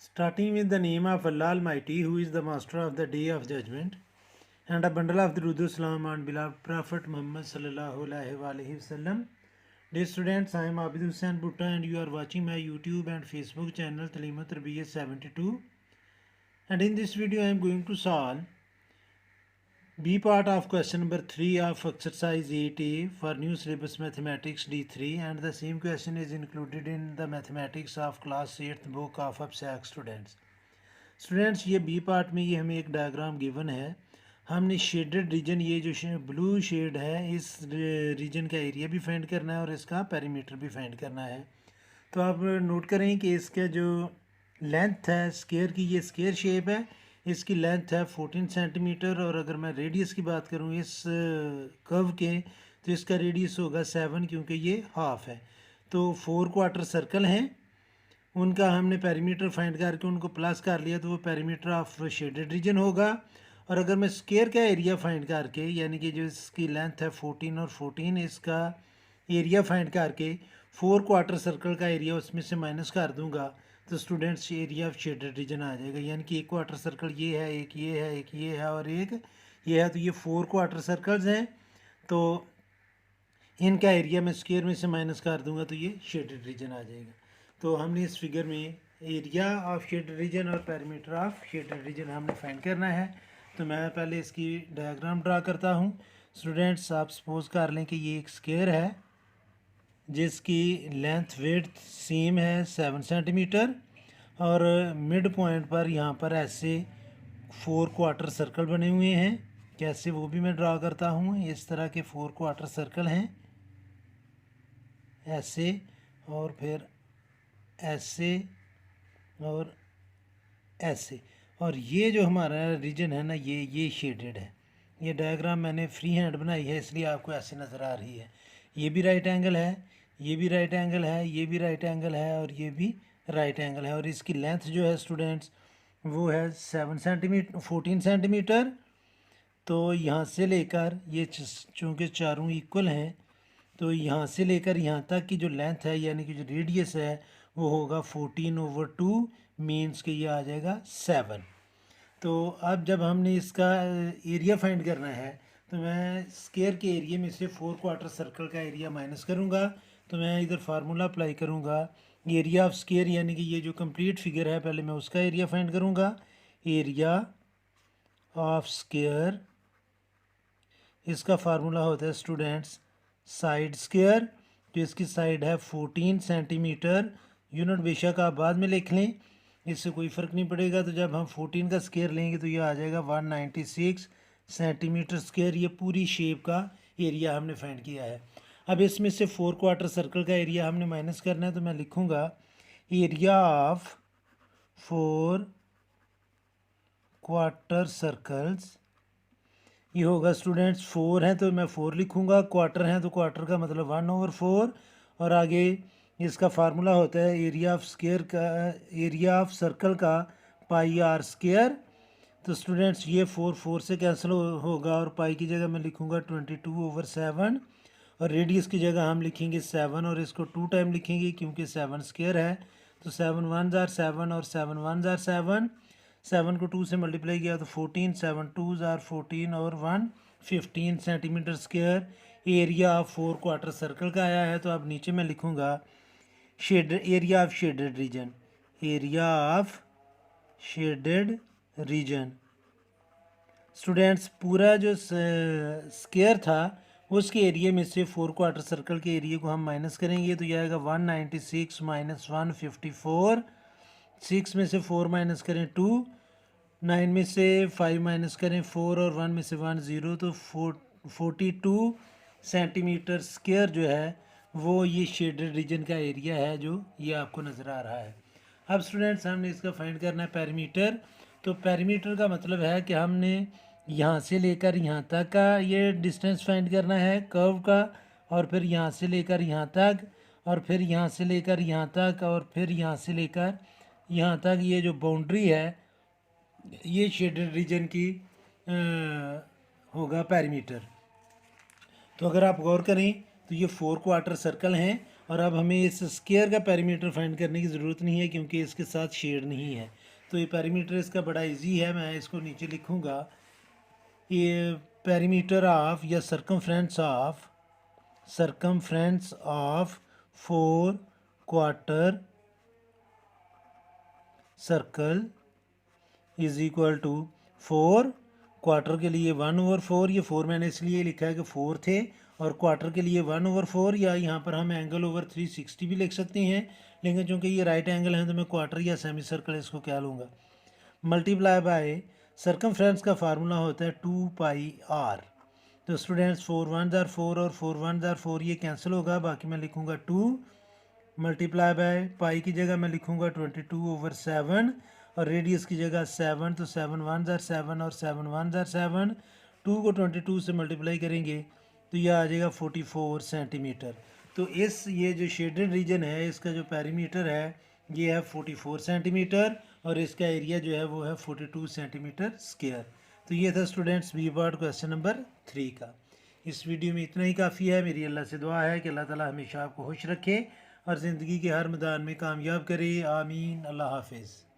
Starting with the name of Allah Almighty, who is the master of the day of judgment, and a bundle of Durood Salam on beloved Prophet Muhammad sallallahu alaihi wasallam. Dear students, I am Abid Hussain Bhutta and you are watching my YouTube and Facebook channel Talimat Tarbiyat 72. And in this video, I am going to solve B part of question number 3 of exercise 8A for new syllabus mathematics D3, and the same question is included in the mathematics of class 8th book of ABSAC students. Students ये B part में ये हमें एक diagram given है। हमने shaded region, ये जो blue shade है, इस रीजन का एरिया भी फाइंड करना है और इसका पेरीमीटर भी फाइंड करना है। तो आप नोट करें कि इसका जो लेंथ है स्केयर की, ये स्केयर शेप है, इसकी लेंथ है 14 सेंटीमीटर, और अगर मैं रेडियस की बात करूं इस कर्व के, तो इसका रेडियस होगा 7 क्योंकि ये हाफ है। तो 4 क्वार्टर सर्कल हैं, उनका हमने पेरीमीटर फाइंड करके उनको प्लस कर लिया तो वो पेरीमीटर ऑफ शेडेड रीजन होगा। और अगर मैं स्केयर का एरिया फाइंड करके, यानी कि जो इसकी लेंथ है 14 और 14, इसका एरिया फाइंड करके 4 क्वार्टर सर्कल का एरिया उसमें से माइनस कर दूंगा तो students area of shaded region आ जाएगा। यानी कि एक क्वार्टर सर्कल ये है, एक ये है, एक ये है और एक ये है, तो ये 4 क्वार्टर सर्कल्स हैं। तो इनका एरिया मैं स्क्वायर में से माइनस कर दूंगा तो ये शेडेड रीजन आ जाएगा। तो हमने इस फिगर में एरिया ऑफ शेडेड रीजन और पेरीमीटर ऑफ शेडेड रीजन हमने फाइंड करना है। तो मैं पहले इसकी डायग्राम ड्रा करता हूँ। स्टूडेंट्स आप सपोज कर लें कि ये एक स्क्वायर है जिसकी लेंथ विड्थ सेम है 7 सेंटीमीटर, और मिड पॉइंट पर यहाँ पर ऐसे 4 क्वार्टर सर्कल बने हुए हैं। कैसे वो भी मैं ड्रा करता हूँ। इस तरह के 4 क्वार्टर सर्कल हैं, ऐसे और फिर ऐसे और ऐसे, और ये जो हमारा रीजन है ना, ये शेडेड है। ये डायग्राम मैंने फ्री हैंड बनाई है इसलिए आपको ऐसे नज़र आ रही है। ये भी राइट एंगल है, ये भी राइट एंगल है, ये भी राइट एंगल है और ये भी राइट एंगल है। और इसकी लेंथ जो है स्टूडेंट्स वो है 7 सेंटीमीटर 14 सेंटीमीटर। तो यहाँ से लेकर ये चूँकि चारों इक्वल हैं तो यहाँ से लेकर यहाँ तक की जो लेंथ है यानी कि जो रेडियस है वो होगा 14/2, मीन्स कि ये आ जाएगा 7। तो अब जब हमने इसका एरिया फाइंड करना है तो मैं स्क्वायर के एरिया में से 4 क्वार्टर सर्कल का एरिया माइनस करूँगा। तो मैं इधर फार्मूला अप्लाई करूँगा, एरिया ऑफ स्क्वायर यानी कि ये जो कंप्लीट फिगर है पहले मैं उसका एरिया फाइंड करूँगा। एरिया ऑफ स्क्वायर, इसका फार्मूला होता है स्टूडेंट्स साइड स्क्वायर। तो इसकी साइड है 14 सेंटीमीटर। यूनिट बेशक आप बाद में लिख लें, इससे कोई फ़र्क नहीं पड़ेगा। तो जब हम 14 का स्क्वायर लेंगे तो ये आ जाएगा 196 सेंटीमीटर स्क्वायर। ये पूरी शेप का एरिया हमने फाइंड किया है। अब इसमें से 4 क्वार्टर सर्कल का एरिया हमने माइनस करना है। तो मैं लिखूँगा एरिया ऑफ 4 क्वार्टर सर्कल्स, ये होगा स्टूडेंट्स 4 हैं तो मैं 4 लिखूँगा, क्वार्टर हैं तो क्वार्टर का मतलब 1/4, और आगे इसका फार्मूला होता है एरिया ऑफ स्क्वायर का, एरिया ऑफ सर्कल का पाई आर स्क्वायर। तो स्टूडेंट्स ये 4 से कैंसिल होगा और पाई की जगह मैं लिखूँगा 22/7, और रेडियस की जगह हम लिखेंगे 7 और इसको 2 टाइम लिखेंगे क्योंकि 7 स्क्वायर है। तो 7 1s are 7 और 7 1s are 7, 7 को 2 से मल्टीप्लाई किया तो 14, 7 2s are 14 और 1 15 centimetre square area of 4 quarter circle का आया है। तो अब नीचे मैं लिखूँगा shaded area of shaded reason, area of shaded reason. Students पूरा जो स्क्वायर था उसके एरिया में से 4 क्वार्टर सर्कल के एरिया को हम माइनस करेंगे तो यह आएगा 196 माइनस 154। 6 में से 4 माइनस करें 2, 9 में से 5 माइनस करें 4 और 1 में से 1 0, तो 42 सेंटीमीटर स्क्वायर जो है वो ये शेडेड रीजन का एरिया है जो ये आपको नज़र आ रहा है। अब स्टूडेंट्स हमने इसका फाइंड करना है पेरीमीटर। तो पेरीमीटर का मतलब है कि हमने यहाँ से लेकर यहाँ तक का ये डिस्टेंस फाइंड करना है कर्व का, और फिर यहाँ से लेकर यहाँ तक, और फिर यहाँ से लेकर यहाँ तक, और फिर यहाँ से लेकर यहाँ तक। ये जो बाउंड्री है ये शेडेड रीजन की होगा पेरीमीटर। तो अगर आप गौर करें तो ये 4 क्वार्टर सर्कल हैं और अब हमें इस स्क्वायर का पेरीमीटर फाइंड करने की ज़रूरत नहीं है क्योंकि इसके साथ शेड नहीं है। तो ये पेरीमीटर इसका बड़ा इजी है, मैं इसको नीचे लिखूँगा। ये पेरीमीटर ऑफ या circumference of 4 quarter circle is equal to 4 quarter के लिए 1/4, ये 4 मैंने इसलिए लिखा है कि 4 थे, और क्वार्टर के लिए 1/4, या यहाँ पर हम एंगल ओवर 360 भी लिख सकते हैं, लेकिन चूंकि ये राइट एंगल है तो मैं क्वार्टर या सेमी सर्कल इसको क्या लूँगा, मल्टीप्लाई बाय सर्कमफ्रेंस का फार्मूला होता है 2πr। तो स्टूडेंट्स 4 1 आर 4 और 4 1 आर 4, ये कैंसिल होगा, बाकी मैं लिखूँगा 2 मल्टीप्लाई बाय पाई की जगह मैं लिखूँगा 22/7, और रेडियस की जगह 7, तो 7 1 ज़ार 7 और 7 1 ज़ार 7, 2 को 22 से मल्टीप्लाई करेंगे तो यह आ जाएगा 44 सेंटीमीटर। तो ये जो शेडेड रीजन है इसका जो पेरीमीटर है ये है 44 सेंटीमीटर, और इसका एरिया जो है वो है 42 सेंटीमीटर स्क्वायर। तो ये था students B part question number 3 का। इस वीडियो में इतना ही काफ़ी है। मेरी अल्लाह से दुआ है कि अल्लाह ताला हमेशा आपको खुश रखे और ज़िंदगी के हर मैदान में कामयाब करे। आमीन। अल्लाह हाफिज़।